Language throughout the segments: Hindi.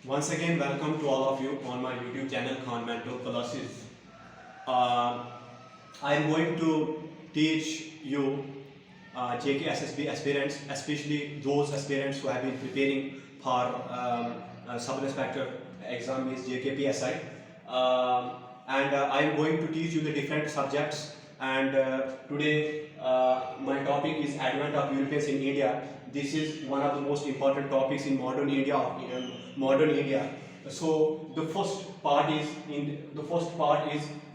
Once again, welcome to all of you on my YouTube channel Khan Mentor Classes. Uh, I am going to teach you JK SSB aspirants, especially those aspirants who have been preparing for sub-inspector exam is JKPSI. I am going to teach you the different subjects. And today my topic is Advent of Europeans in India. This is one of the most important topics in modern India. So the first part is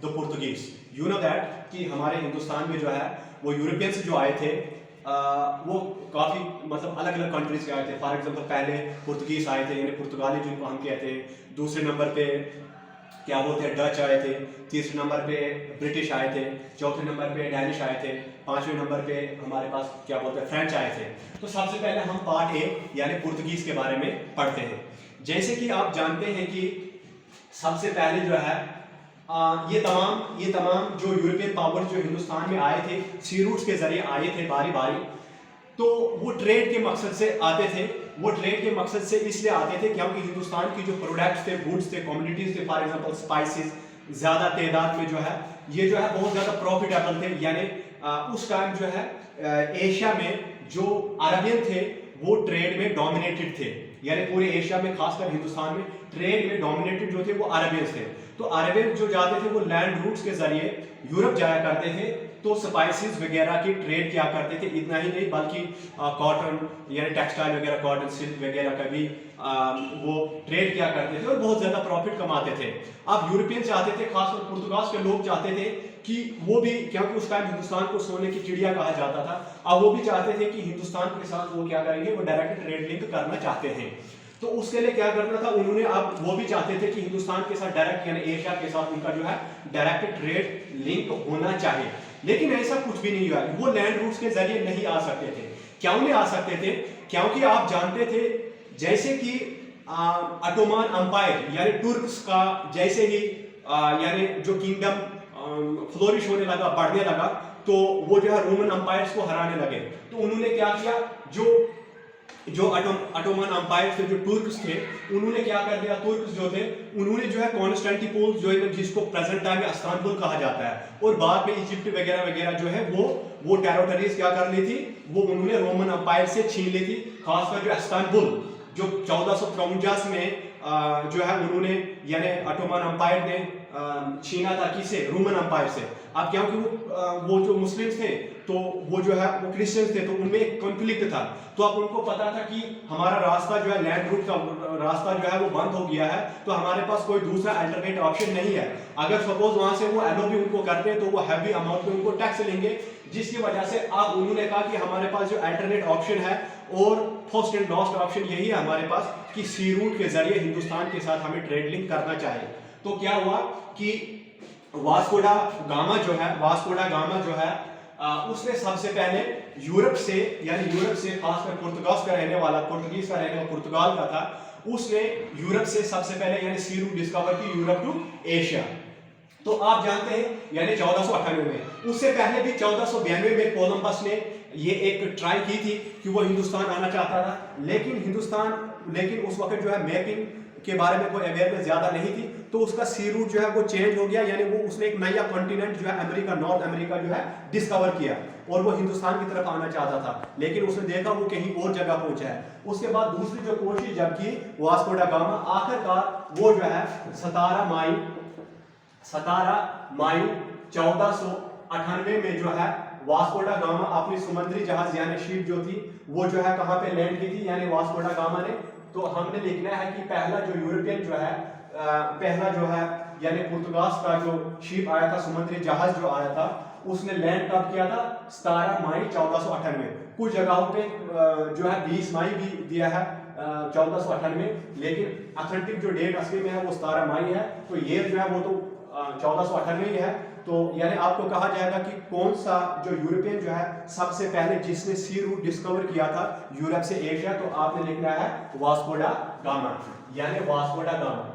the Portuguese. You know that कि हमारे हिंदुस्तान में जो है वो यूरोपियंस जो आए थे वो काफ़ी मतलब अलग अलग कंट्रीज के आए थे. फॉर एग्जांपल पहले पुर्तगीज आए थे, यानी पुर्तगाली जिनको हम कहते हैं. दूसरे नंबर पे क्या बोलते हैं डच आए थे. तीसरे नंबर पे ब्रिटिश आए थे. चौथे नंबर पे डैनिश आए थे. पांचवें नंबर पे हमारे पास क्या बोलते हैं फ्रेंच आए थे. तो सबसे पहले हम पार्ट ए यानी पुर्तगीज के बारे में पढ़ते हैं. जैसे कि आप जानते हैं कि सबसे पहले जो है ये तमाम जो यूरोपियन पावर्स जो हिंदुस्तान में आए थे सी रूट्स के जरिए आए थे बारी बारी. तो वो ट्रेड के मकसद से आते थे. वो ट्रेड के मकसद से इसलिए आते थे क्योंकि हिंदुस्तान की जो प्रोडक्ट्स थे, गुड्स थे, कमोडिटीज थे, फॉर एग्जांपल स्पाइसेस ज़्यादा तादाद में जो है ये जो है बहुत ज़्यादा प्रॉफिटेबल थे. यानी उस टाइम जो है एशिया में जो अरबियन थे वो ट्रेड में डोमिनेटेड थे. यानी पूरे एशिया में खासकर हिंदुस्तान में ट्रेड में डोमिनेटेड जो थे वो अरबियंस थे. तो अरबियन जो जाते थे वो लैंड रूट्स के जरिए यूरोप जाया करते थे. तो स्पाइसेस वगैरह की ट्रेड क्या करते थे. इतना ही नहीं बल्कि कॉटन यानी टेक्सटाइल वगैरह, कॉटन सिल्क वगैरह का भी वो ट्रेड क्या करते थे और बहुत ज़्यादा प्रॉफिट कमाते थे. अब यूरोपियन चाहते थे, खासकर पुर्तगाल के लोग चाहते थे कि वो भी, क्योंकि उस टाइम हिंदुस्तान को सोने की चिड़िया कहा जाता था, अब वो भी चाहते थे कि हिंदुस्तान के साथ वो क्या करेंगे, वो डायरेक्ट ट्रेड लिंक करना चाहते हैं. तो उसके लिए क्या करना था उन्होंने, अब वो भी चाहते थे कि हिंदुस्तान के साथ डायरेक्ट यानी एशिया के साथ उनका जो है डायरेक्ट ट्रेड लिंक होना चाहिए. लेकिन ऐसा कुछ भी नहीं हुआ. वो लैंड रूट्स के जरिए नहीं आ सकते थे. क्यों नहीं आ सकते थे? क्योंकि आप जानते थे जैसे कि ऑटोमन अंपायर यानी तुर्क्स का जैसे ही यानी जो किंगडम फ्लोरिश होने लगा, बढ़ने लगा, तो वो जो है रोमन अंपायर्स को हराने लगे. तो उन्होंने क्या किया, जो ऑटोमन अंपायर थे, जो तुर्क्स थे, उन्होंने क्या कर दिया, तुर्क्स जो थे उन्होंने जो है कॉन्स्टेंटिनोपल जो है जिसको प्रेजेंट टाइम में इस्तांबुल कहा जाता है और बाद में इजिप्ट वगैरह वगैरह जो है वो टेरिटरीज क्या कर ली थी, वो उन्होंने रोमन अंपायर से छीन ली थी. खासकर जो इस्तांबुल जो 1453 में जो है उन्होंने यानी ऑटोमन अंपायर ने छीना था. किसे? रोमन अंपायर से. अब क्योंकि वो जो मुस्लिम्स थे तो वो जो है वो क्रिश्चियंस थे, तो उनमें एक कॉन्फ्लिक्ट था. तो अब उनको पता था कि हमारा रास्ता जो है लैंड रूट का रास्ता जो है वो बंद हो गया है, तो हमारे पास कोई दूसरा अल्टरनेट ऑप्शन नहीं है. अगर सपोज वहां से वो एलो भी उनको करते हैं तो वो हैवी अमाउंट में उनको टैक्स लेंगे, जिसकी वजह से अब उन्होंने कहा कि हमारे पास जो अल्टरनेट ऑप्शन है और फर्स्ट एंड लास्ट ऑप्शन यही है हमारे पास कि सी रूट के जरिए हिंदुस्तान के साथ हमें ट्रेड लिंक करना चाहिए. तो क्या हुआ कि वास्को डा गामा जो है उसने सबसे पहले यूरोप से खासकर पुर्तगाल का रहने वाला पुर्तगाल का था, उसने यूरोप से सबसे पहले यानी सी रूट डिस्कवर की यूरोप टू एशिया. तो आप जानते हैं यानी 1498 में. उससे पहले भी 1492 में कोलंबस ने ये एक ट्राई की थी कि वो हिंदुस्तान आना चाहता था, लेकिन उस वक्त जो है मैपिंग के बारे में कोई अवेयरनेस ज्यादा नहीं थी, तो उसका सी रूट जो है वो चेंज हो गया. यानी वो उसने एक नया कॉन्टिनेंट जो है अमेरिका, नॉर्थ अमेरिका जो है डिस्कवर किया और वो हिंदुस्तान की तरफ आना चाहता था, लेकिन उसने देखा वो कहीं और जगह पहुंचा है. उसके बाद दूसरी जो कोशिश जब की वास्को डा गामा, आखिरकार वो जो है 17 मई 1498 में जो है वास्को डा गामा अपनी समुद्री जहाज यानी शिप जो थी वो जो है कहां पे लैंड की थी, यानी वास्को डा गामा ने. तो हमने लिखना है कि पहला जो यूरोपियन जो है यानी पुर्तगाल का जो शिप आया था, समुद्री जहाज जो आया था, उसने लैंड कब किया था? 17 मई 1498. कुछ जगहों पे जो है 20 मई भी दिया है 1498, लेकिन ऑथेंटिक जो डेट असली में है वो 17 मई है. तो ये जो है वो तो 1498 ही है. तो यानी आपको कहा जाएगा कि कौन सा जो यूरोपियन जो है सबसे पहले जिसने सी रूट डिस्कवर किया था यूरोप से एशिया, तो आपने लिखना है वास्को डा गामा यानी वास्को डा गामा.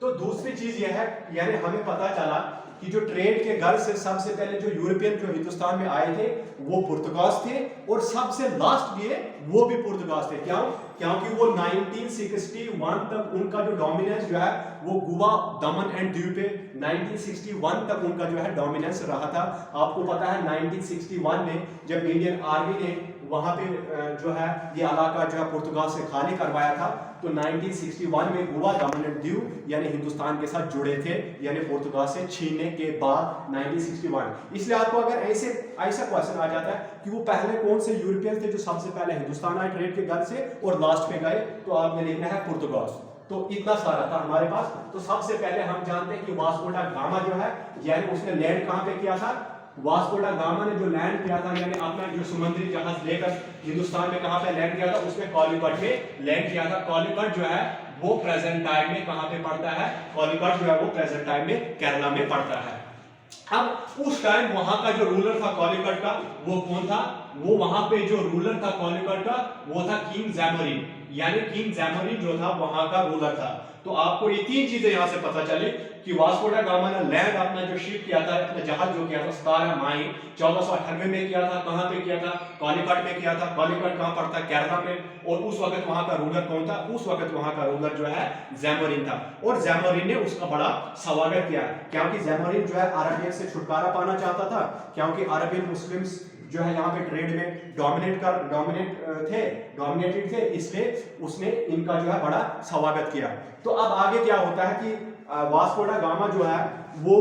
तो दूसरी चीज यह है, यानी हमें पता चला कि जो ट्रेड के घर से सबसे पहले जो यूरोपियन जो हिंदुस्तान में आए थे वो पुर्तगाल थे, और सबसे लास्ट भी है वो भी पुर्तगाल थे। क्यों? क्योंकि वो 1961 तक उनका जो डोमिनेंस जो है वो गोवा, दमन एंड दीव पे 1961 तक उनका जो है डोमिनेंस रहा था। आपको पता है 1961 में जब इंडियन आर्मी ने वहां पे जो है ये इलाका जो है पुर्तगाल से खाली करवाया था, तो 1961 में गोवा, दमन एंड दीव यानी हिंदुस्तान के साथ जुड़े थे, यानी पुर्तगाल से छीनने के बाद 1961। इसलिए आपको अगर ऐसा क्वेश्चन आ जाता है कि वो पहले कौन से यूरोपियन थे जो सबसे पहले हिंदुस्तान आए ट्रेड के घर से और लास्ट में गए, तो आपने लिखना है पुर्तगाल। तो इतना सारा था हमारे पास। तो सबसे पहले हम जानते हैं कि वास्को डा गामा जो है, यानी उसने लैंड कहां पे किया था? वास्को डा गामा ने जो लैंड किया था, यानी अपना जो समुद्री जहाज लेकर हिंदुस्तान में कहां पे लैंड किया था? उसने कॉलीकट में लैंड किया था। कॉलीकट जो है वो प्रेजेंट टाइम में कहां पे पड़ता है? कॉलीकट जो है वो प्रेजेंट टाइम में केरला में पड़ता है। अब उस टाइम वहां का जो रूलर था कॉलीकट का, वो कौन था? वो वहां पे जो रूलर था कॉलीकट का वो था किंग जैमोरिन, यानी किंग जैमोरिन जो था वहां का रूलर था। तो आपको ये तीन चीजें यहां से पता चली कि वास्को डा गामा ने लैंड अपना जो शिप किया था, अपना जहाज जो किया था 17 मई 1498 में किया था। कहां पे किया था? कॉलीकट में किया था। कॉलीकट कहां पड़ता है? केरला में। और उस वक्त वहां का रूलर कौन था? उस वक्त वहां का रूलर जो है जैमोरिन था, और जैमोरिन ने उसका बड़ा स्वागत किया, क्योंकि जैमोरिन जो है अरबियन से छुटकारा पाना चाहता था, क्योंकि अरबियन मुस्लिम्स जो है यहाँ पे ट्रेड में डोमिनेटेड थे, इसलिए उसने इनका जो है बड़ा स्वागत किया। तो अब आगे क्या होता है कि वास्को डा गामा जो है वो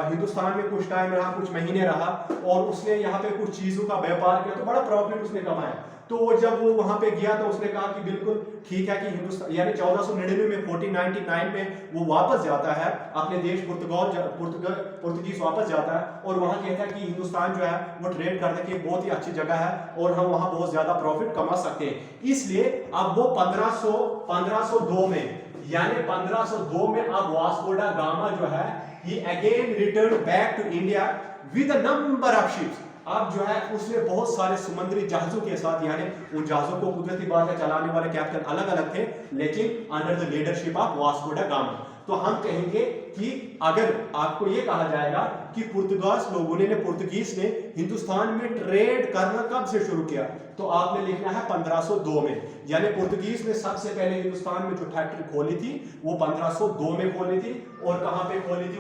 हिंदुस्तान में कुछ टाइम रहा, कुछ महीने रहा, और उसने यहाँ पे कुछ चीजों का व्यापार किया, तो बड़ा प्रॉफिट उसने कमाया। तो जब वो वहां पे गया तो उसने कहा कि बिल्कुल ठीक है कि हिंदुस्तान, यानी 1499 में 1499 में वो वापस जाता है अपने देश पुर्तगीज वापस जाता है, और वहां कहता है कि हिंदुस्तान जो है वो ट्रेड करने की एक बहुत ही अच्छी जगह है और हम वहां बहुत ज्यादा प्रॉफिट कमा सकते हैं। इसलिए अब वो 1502 में, यानी 1502 में अब वास्को डा गामा जो है he again returned back to India with a number of ships। अब जो है उसने बहुत सारे समुद्री जहाजों के साथ, यानी उन जहाजों को कुदरती बात है चलाने वाले कैप्टन अलग अलग थे, लेकिन under the leadership of Vasco डा गामा। तो हम कहेंगे कि अगर आपको यह कहा जाएगा कि पुर्तगीज ने हिंदुस्तान में ट्रेड करना कब से शुरू किया, तो आपने लिखना है 1502 में। यानी पुर्तगीज ने सबसे पहले हिंदुस्तान में जो फैक्ट्री खोली थी वो 1502 में खोली थी। और कहां पे खोली थी?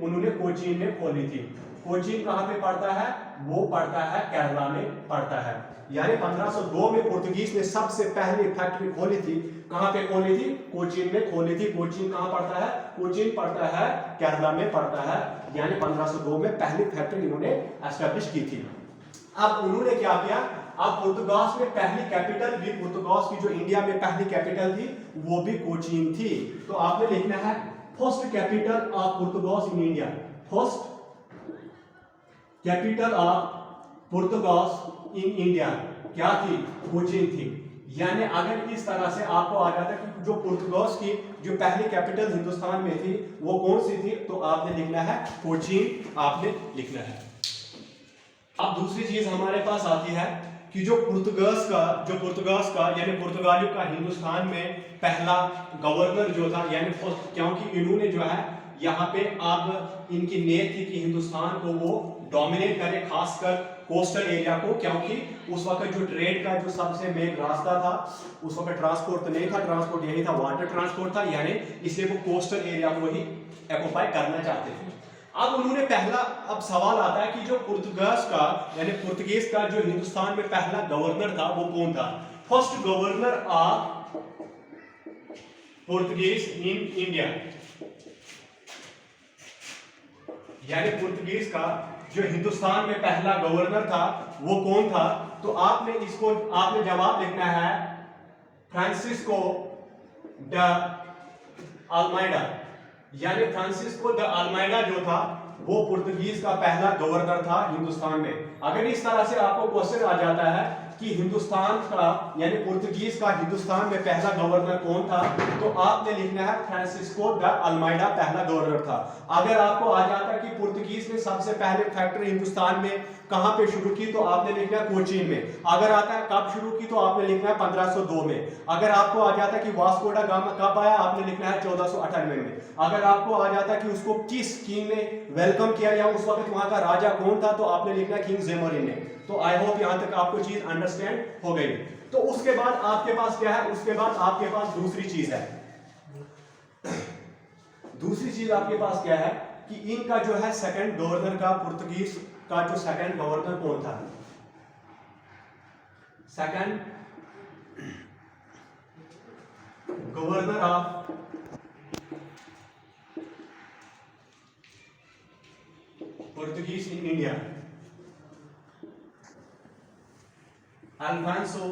उन्होंने कोचीन में खोली थी। कोचीन कहां पे पड़ता है? वो पड़ता है केरला में पड़ता है। यानी 1502 में पुर्तगीज ने सबसे पहली फैक्ट्री खोली थी। कहां पे खोली थी? कोचीन में खोली थी। कोचीन कहां पड़ता है? कोचीन पड़ता है केरला में पड़ता है। यानी 1502 में पहली फैक्ट्री इन्होंने एस्टैब्लिश की थी। अब उन्होंने क्या किया? अब पुर्तगाल में पहली कैपिटल भी, पुर्तगाल की जो इंडिया में पहली कैपिटल थी वो भी कोचीन थी। तो आपने लिखना है first capital of Portugal in India. First capital of Portugal in India क्या थी? कोचीन थी। यानी अगर इस तरह से आपको आ जाता कि जो पुर्तगाल की जो पहली कैपिटल हिंदुस्तान में थी वो कौन सी थी, तो आपने लिखना है कोचीन, आपने लिखना है। अब दूसरी चीज हमारे पास आती है कि जो पुर्तगाल का यानी पुर्तगालियों का हिंदुस्तान में पहला गवर्नर जो था, यानी क्योंकि इन्होंने जो है यहाँ पे अब इनकी नीयत थी कि हिंदुस्तान को वो डोमिनेट करे, खासकर कोस्टल एरिया को, क्योंकि उस वक्त जो ट्रेड का जो सबसे मेन रास्ता था, उस वक्त ट्रांसपोर्ट तो नहीं था, ट्रांसपोर्ट यही था, वाटर ट्रांसपोर्ट था, यानी इसलिए वो कोस्टल एरिया को ही ऑक्युपाई करना चाहते थे। अब उन्होंने अब सवाल आता है कि जो पुर्तगीज का जो हिंदुस्तान में पहला गवर्नर था वो कौन था? First governor of Portuguese in India, यानी पुर्तगीज का जो हिंदुस्तान में पहला गवर्नर था वो कौन था? तो आपने जवाब लिखना है फ्रांसिस्को द अल्मेडा। यानी फ्रांसिस्को द अल्मेडा जो था वो पुर्तगीज का पहला गवर्नर था हिंदुस्तान में। अगर इस तरह से आपको क्वेश्चन आ जाता है कि हिंदुस्तान का यानी पुर्तगीज का हिंदुस्तान में पहला गवर्नर कौन था, तो आपने लिखना है फ्रांसिस्को द अल्मेडा पहला गवर्नर था। अगर आपको आ जाता कि पुर्तगीज ने सबसे पहले फैक्ट्री हिंदुस्तान में कहां पे शुरू की, तो आपने लिखना है कोचीन में। अगर आता है कब शुरू की, तो आपने लिखना है 1502 में। अगर आपको आ जाता है कि वास्को डा गामा कब आया, आपने लिखना है 1498 में। अगर आपको आ जाता है कि उसको किस किंग ने वेलकम किया या उस वक्त वहां का राजा कौन था, तो आपने लिखना है किंग जेमोरिन ने। तो आई होप यहां तक आपको चीज अंडरस्टैंड हो गई। तो उसके बाद आपके पास क्या है, उसके बाद आपके पास दूसरी चीज है। दूसरी चीज आपके पास क्या है कि इनका जो है सेकंड गवर्नर का, पुर्तगीज का जो सेकंड गवर्नर कौन था, second governor of Portuguese in India, Alfonso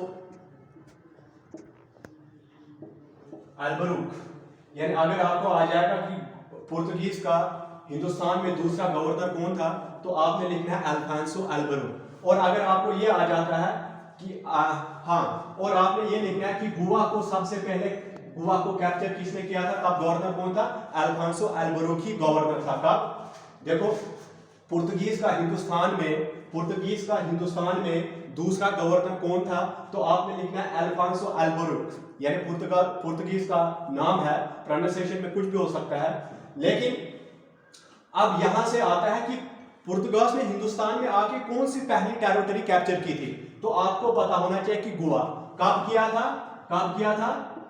Albuquerque. यानी अगर आपको आ जाएगा कि पुर्तगीज का हिंदुस्तान में दूसरा गवर्नर कौन था, तो आपने लिखना है अल्फांसो अल्बरूक। और अगर आपको ये आ जाता है कि हाँ, और आपने ये लिखना है कि गोवा को सबसे पहले, गोवा को कैप्चर किसने किया था, तब गवर्नर कौन था, अल्फांसो अल्बरूक ही गवर्नर था। कब, देखो पुर्तगीज का हिंदुस्तान में दूसरा गवर्नर कौन था, तो आपने लिखना है अल्फांसो अल्बरूक। यानी पुर्तगीज का नाम है, प्रोनाउंसिएशन में कुछ भी हो सकता है। लेकिन अब यहां से आता है कि पुर्तगाल ने हिंदुस्तान में आके कौन सी पहली टेरिटरी कैप्चर की थी, तो आपको पता होना चाहिए कि गोवा कब किया था,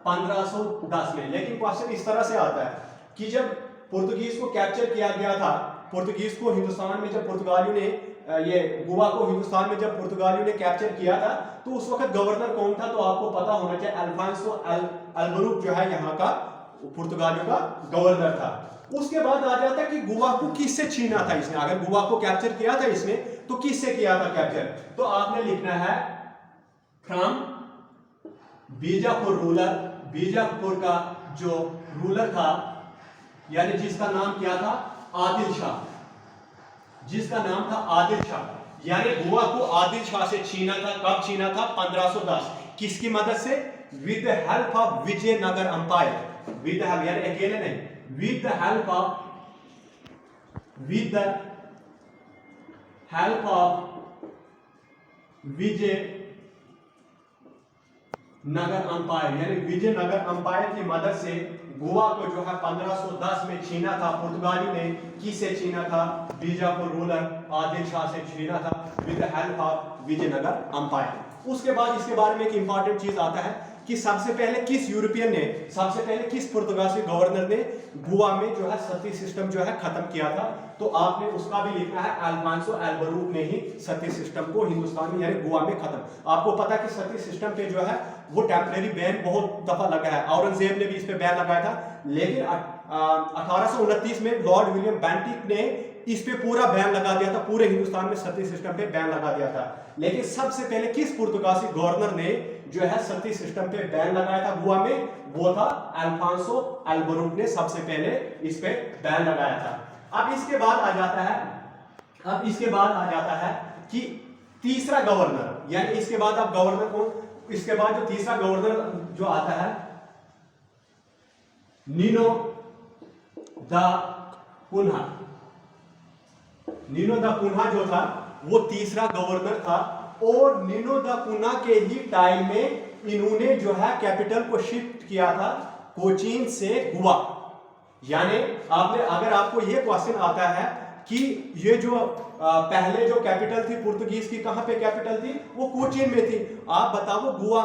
1510 में। लेकिन क्वेश्चन इस तरह से आता है कि जब पुर्तगीज को कैप्चर किया गया था, पुर्तगीज को हिंदुस्तान में जब पुर्तगालियों ने ये गोवा को हिंदुस्तान में जब पुर्तगालियों ने कैप्चर किया था, तो उस वक्त गवर्नर कौन था, तो आपको पता होना चाहिए अल्फांसो अल्बरूक जो है यहाँ का पुर्तगालियों का गवर्नर था। उसके बाद आ जाता है कि गोवा को किससे छीना था इसने। अगर गोवा को कैप्चर किया था इसने, तो किससे किया था कैप्चर, तो आपने लिखना है फ्रॉम बीजापुर रूलर। बीजापुर का जो रूलर था, यानी जिसका नाम क्या था, आदिल शाह, जिसका नाम था आदिल शाह। यानी गोवा को आदिल शाह से छीना था। कब छीना था, 1510। किसकी मदद से, with the help of Vijayanagar empire. With help यानी अकेले नहीं, with the help of Vijayanagar empire, यानी विजयनगर अंपायर की मदद से गोवा को जो है 1510 में छीना था। पुर्तगालियों ने किससे छीना था, बीजापुर रूलर आदिल शाह से छीना था, with the help of Vijayanagar empire. उसके बाद इसके बारे में एक इंपॉर्टेंट चीज आता है कि सबसे पहले किस पुर्तगाली गवर्नर ने गोवा में जो है सती सिस्टम जो है खत्म किया था, तो आपने उसका भी लिखना है अल्फांसो अल्बरूक ने ही सती सिस्टम को हिंदुस्तान में यानी गोवा में खत्म। आपको पता है कि सती सिस्टम पे जो है वो टेम्परेरी बैन बहुत दफा लगा है, औरंगजेब ने भी इस पे बैन लगाया था। लेकिन 1829 में लॉर्ड विलियम बेंटिक ने इस पे पूरा बैन लगा दिया था, पूरे हिंदुस्तान में सती सिस्टम पे बैन लगा दिया था। लेकिन सबसे पहले किस पुर्तगाली गवर्नर ने जो है सती सिस्टम पे बैन लगाया था गोवा में, वो था अल्फांसो अल्बरूक ने सबसे पहले इस पे बैन लगाया था। अब इसके बाद आ जाता है कि तीसरा गवर्नर, यानी इसके बाद अब गवर्नर कौन, इसके बाद जो तीसरा गवर्नर जो आता है, Nino da Cunha. Nino da Cunha जो था वो तीसरा गवर्नर था, और नीनो द कुन्हा के ही टाइम में इन्होंने जो है कैपिटल को शिफ्ट किया था कोचीन से गोवा। यानी आपने, अगर आपको ये क्वेश्चन आता है कि ये जो पहले जो कैपिटल थी पुर्तगीज की, कहां पे कैपिटल थी, वो कोचीन में थी। आप बताओ गोवा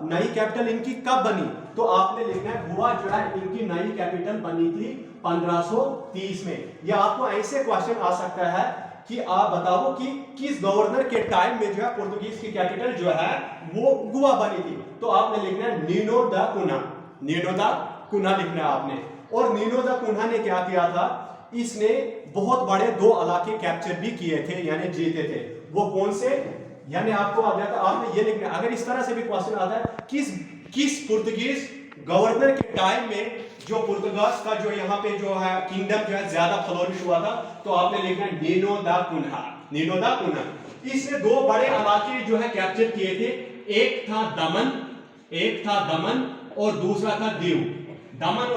नई कैपिटल इनकी कब बनी, तो आपने लिखना है गोवा जो है इनकी नई कैपिटल बनी थी 1530 में। या आपको ऐसे क्वेश्चन आ सकता है कि आप बताओ कि किस गवर्नर के टाइम में जो है पुर्तगीज की कैपिटल जो है वो गोवा बनी थी, तो आपने लिखना है Nino da Cunha. Nino da Cunha लिखना है आपने। और नीनो द कुन्हा ने क्या किया था, इसने बहुत बड़े 2 इलाके कैप्चर भी किए थे, यानी जीते थे। वो कौन से, यानी आपको आ जाता, आपने ये लिखना है। अगर इस तरह से भी क्वेश्चन आता है किस पुर्तगीज गवर्नर के टाइम में जो पुर्तगाल का जो यहाँ पे जो है किंगडम जो है ज्यादा फ्लोरिश हुआ था, तो आपने लिखना है Nino da Cunha. Nino da Cunha. इसने दो बड़े इलाके जो है कैप्चर किए थे, एक था दमन और दूसरा था दीव। दमन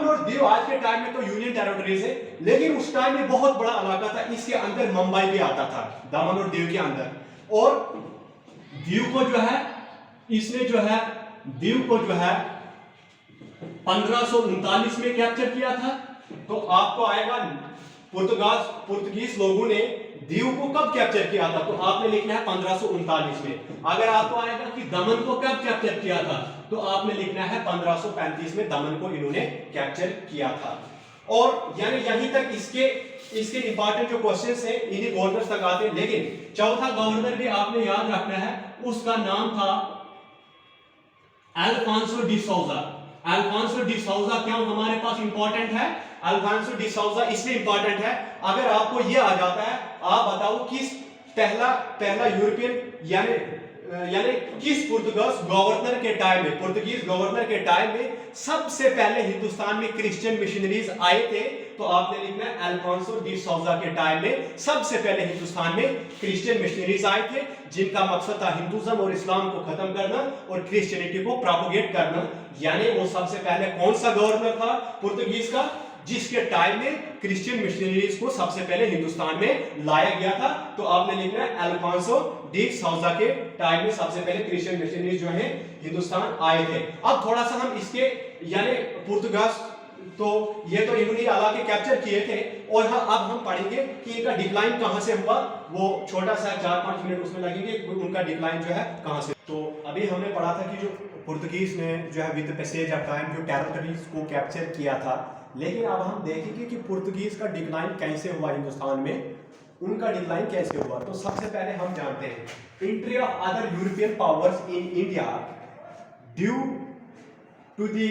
और दीव आज के टाइम में तो यूनियन टेरिटरीज है, लेकिन उस टाइम में बहुत बड़ा इलाका था, इसके अंदर मुंबई भी आता था, दमन और दीव के अंदर। और दीव को जो है इसने जो है दीव को जो है 1539 में कैप्चर किया था। तो आपको आएगा पुर्तगीज लोगों ने दीव को कब कैप्चर किया था, तो आपने लिखना है 1539 में। अगर आपको आएगा कि दमन को कब कैप्चर किया था, तो आपने लिखना है 1535 में दमन को इन्होंने कैप्चर किया था। और यानी यहीं तक इसके इंपॉर्टेंट जो क्वेश्चंस हैं इन्हीं गवर्नर्स तक आते हैं। लेकिन चौथा गवर्नर भी आपने याद रखना है, उसका नाम था अल्फांसो डी सोजा। अल्फांसो डी सोजा क्यों हमारे पास इंपॉर्टेंट है? अल्फांसो डी सोजा इसलिए इंपॉर्टेंट है, अगर आपको यह आ जाता है, आप बताओ किस पहला यूरोपियन यानी किस पुर्तगाल गवर्नर के टाइम में, पुर्तगीज गवर्नर के टाइम में सबसे पहले हिंदुस्तान में क्रिश्चियन मिशनरीज आए थे, तो आपने लिखना है अल्फांसो डी सोजा के टाइम में सबसे पहले हिंदुस्तान में क्रिश्चियन मिशनरीज आए थे, जिनका मकसद था हिंदुज्म और इस्लाम को खत्म करना और क्रिश्चियनिटी को प्रोपोगेट करना। यानी वो सबसे पहले कौन सा गवर्नर था पुर्तगीज का, जिसके टाइम में क्रिश्चियन मिशनरीज को सबसे पहले हिंदुस्तान में लाया गया था। तो आपने लिखना है अल्फांसो डी सोजा के टाइम में सबसे पहले क्रिश्चियन मिशनरीज जो है हिंदुस्तान आए थे। अब थोड़ा सा हम इसके यानी पुर्तगाल, तो ये तो इन्होंने इलाके कैप्चर किए थे, और हाँ अब हम पढ़ेंगे कि इनका डिक्लाइन कहां से हुआ। वो छोटा सा 4-5 मिनट उसमें लगेंगे, उनका डिक्लाइन जो है कहां से। तो अभी हमने पढ़ा था कि जो पुर्तगीज ने जो है विद पैसेज ऑफ टाइम जो टेरिटरीज को कैप्चर किया था, लेकिन अब हम देखेंगे कि पुर्तगीज का डिक्लाइन कैसे हुआ हिंदुस्तान में, उनका डिक्लाइन कैसे हुआ। तो सबसे पहले हम जानते हैं entry of other European powers in India due to the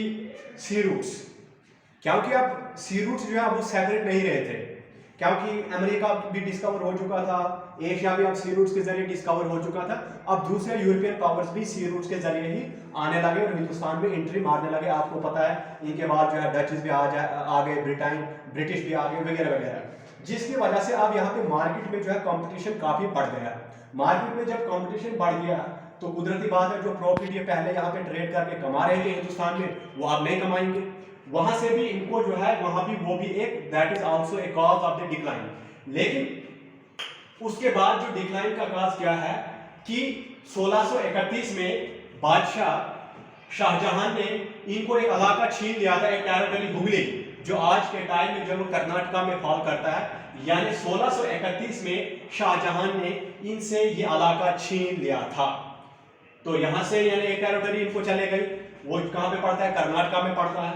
sea routes, क्योंकि अब सी रूट्स जो है वो सेपरेट नहीं रहे थे, क्योंकि अमेरिका भी डिस्कवर हो चुका था, एशिया भी अब सी रूट्स के जरिए डिस्कवर हो चुका था। अब दूसरे यूरोपियन पावर्स भी सी रूट्स के जरिए ही आने लगे और हिंदुस्तान में एंट्री मारने लगे। आपको पता है इनके बाद जो है डचेस भी आ गए, ब्रिटिश भी आ गए वगैरह वगैरह, जिसकी वजह से अब यहाँ पे मार्केट में जो है कंपटीशन काफी बढ़ गया। मार्केट में जब कंपटीशन बढ़ गया तो कुदरती बात है, जो प्रॉफिट ये पहले यहाँ पे ट्रेड करके कमा रहे थे हिंदुस्तान में, वो अब नहीं कमाएंगे। वहां से भी इनको जो है वहां भी वो भी एक that is also a cause of the decline. लेकिन उसके बाद जो डिक्लाइन का कॉज क्या है कि 1631 में बादशाह शाहजहां ने इनको एक इलाका छीन लिया था, एक टेरिटरी हुगली, जो आज के टाइम में जो कर्नाटका में फॉल करता है। यानी 1631 में शाहजहां ने इनसे ये इलाका छीन लिया था। तो यहां से यानी एक टेरिटरी इनको चले गई, वो कहां पे पड़ता है? कर्नाटका में पड़ता है।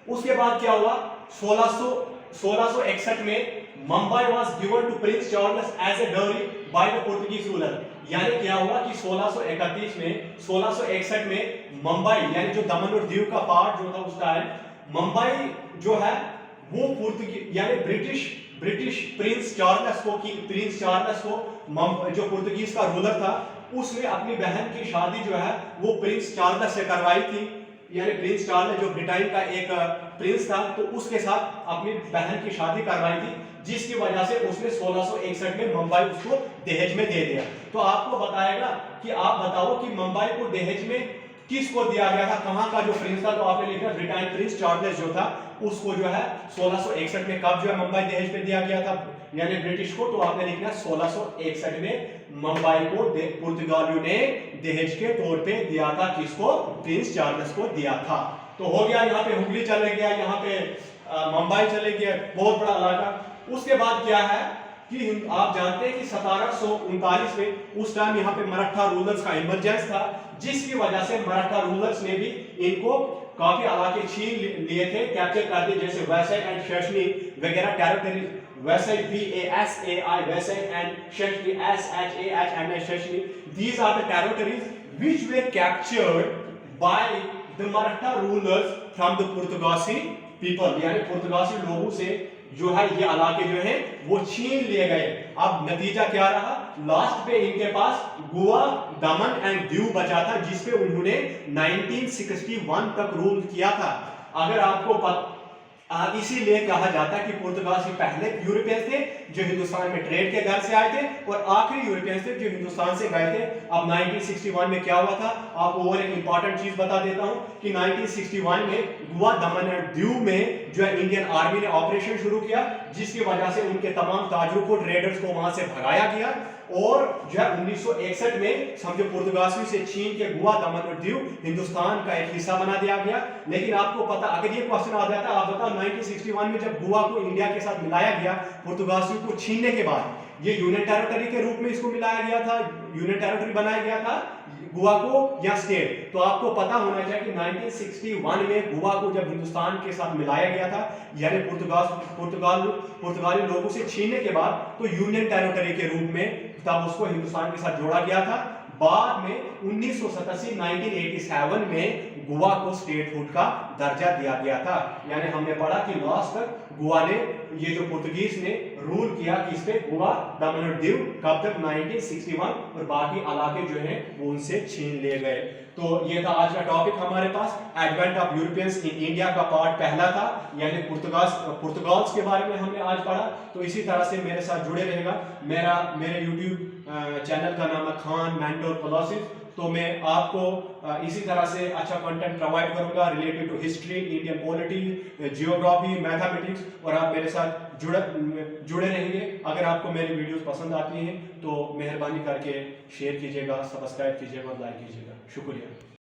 उसके बाद क्या हुआ? 1661 में Mumbai was given to Prince Charles as a dowry by the Portuguese ruler. यानी क्या हुआ कि 1661 में मुंबई यानी जो दमन और दीव का पार्ट जो था उस टाइम, मुंबई जो है वो पुर्तगीज यानी ब्रिटिश प्रिंस चार्ल्स को जो पुर्तगीज का रूलर था, उसने अपनी बहन की शादी जो है वो प्रिंस चार्ल्स से करवाई थी। यानी प्रिंस चार्ल्स जो ब्रिटेन का एक प्रिंस था, तो उसके साथ अपनी बहन की शादी करवाई थी, जिसकी वजह से उसने 1661 में मुंबई उसको दहेज में दे दिया। तो आपको बताएगा कि आप बताओ कि मुंबई को दहेज में किसको दिया गया था, कहां का जो प्रिंस था? तो आपने लिखा ब्रिटेन प्रिंस चार्ल्स जो था उसको जो है 1661 में कब जो है मुंबई दहेज में दिया गया था यानी ब्रिटिश को। तो आपने लिखना 1661 में मुंबई को पुर्तगालियों ने दहेज के तौर पे दिया था। किसको? प्रिंस चार्ल्स को दिया था। तो हो गया, यहाँ पे हुगली चले गया, यहाँ पे मुंबई चले गया, बहुत बड़ा इलाका। उसके बाद क्या है कि आप जानते हैं कि 1739 में उस टाइम यहाँ पे मराठा रूलर्स का इमरजेंस था, जिसकी वजह से मराठा रूलर्स ने भी इनको काफी इलाके छीन लिए थे, कैप्चर कर दिए, जैसे वैसाई एंड शेषनी वगैरह territory. Vasai VASAI Vasai and Shahni SHAHNI Shahni, these are the territories which were captured by the Maratha rulers from the Portuguese people। यानी पुर्तगाली लोगों से जो है ये इलाके जो है वो छीन लिए गए। अब नतीजा क्या रहा? लास्ट पे इनके पास गोवा, दमन एंड दीव बचा था, जिसपे उन्होंने 1961 तक रूल किया था। अगर आपको इसीलिए कहा जाता है कि पुर्तगाल से पहले यूरोपियंस थे जो हिंदुस्तान में ट्रेड के घर से आए थे और आखिरी यूरोपियंस थे जो हिंदुस्तान से गए थे। अब 1961 में क्या हुआ था, आपको और एक इंपॉर्टेंट चीज बता देता हूं कि 1961 में गोवा, दमन एंड दीव में जो है इंडियन आर्मी ने ऑपरेशन शुरू किया, जिसकी वजह से उनके तमाम ताजरों को, ट्रेडर्स को वहां से भगाया गया। और जो है 1961 में समझो पुर्तगाली से चीन के गोवा, दमन और दीव हिंदुस्तान का एक हिस्सा बना दिया गया। लेकिन आपको पता, अगर ये क्वेश्चन आ जाता है, आप बताओ 1961 में जब गोवा को इंडिया के साथ मिलाया गया पुर्तगालियों को छीनने के बाद, ये यूनियन टेरिटरी के रूप में इसको मिलाया गया था, यूनियन टेरिटरी बनाया गया था गोवा को या स्टेट। तो आपको पता होना चाहिए कि 1961 में गोवा को जब हिंदुस्तान के साथ मिलाया गया था, यानी पुर्तगाली लोगों से छीनने के बाद, तो यूनियन टेरिटरी के रूप में तब उसको हिंदुस्तान के साथ जोड़ा गया था। बाद में 1987 में गोवा को स्टेटहुड का दर्जा दिया गया था। यानी हमने पढ़ा कि लास्ट तक गोवा ने, ये जो पुर्तगीज ने रूल किया कि इस पे गोवा, दमन और दीव, कब तक, 1961, और बाकी इलाके जो हैं वो उनसे छीन लिए गए। तो ये था आज का टॉपिक हमारे पास, advent of Europeans in India का पार्ट पहला था, यानी पुर्तगाल्स के बारे में हमने आज पढ़ा। तो इसी तरह से मेरे साथ जुड़े रहेगा। मेरे यूट्यूब चैनल का नाम है खान मेंटोर क्लासेस। तो मैं आपको इसी तरह से अच्छा कंटेंट प्रोवाइड करूंगा related to history, Indian polity, geography, mathematics, और आप मेरे साथ जुड़े रहेंगे। अगर आपको मेरी वीडियोस पसंद आती हैं तो मेहरबानी करके शेयर कीजिएगा, सब्सक्राइब कीजिएगा और लाइक कीजिएगा। शुक्रिया।